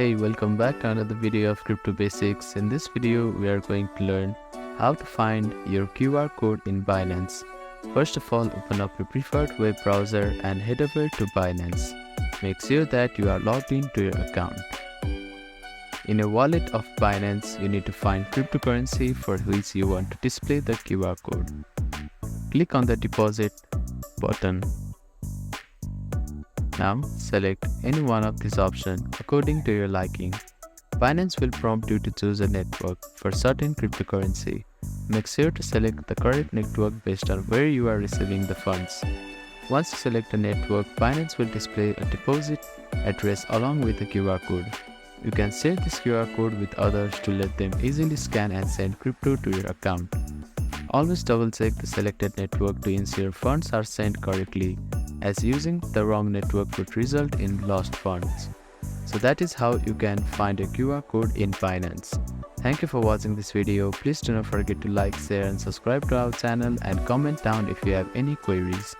Hey, welcome back to another video of Crypto Basics. In this video, we are going to learn how to find your QR code in Binance. First of all, open up your preferred web browser and head over to Binance. Make sure that you are logged into your account. In a wallet of Binance, you need to find cryptocurrency for which you want to display the QR code. Click on the deposit button. Now, select any one of these options according to your liking. Binance will prompt you to choose a network for certain cryptocurrency. Make sure to select the correct network based on where you are receiving the funds. Once you select a network, Binance will display a deposit address along with a QR code. You can share this QR code with others to let them easily scan and send crypto to your account. Always double check the selected network to ensure funds are sent correctly, as using the wrong network could result in lost funds. So that is how you can find a QR code in Binance. Thank you for watching this video. Please do not forget to like, share and subscribe to our channel and comment down if you have any queries.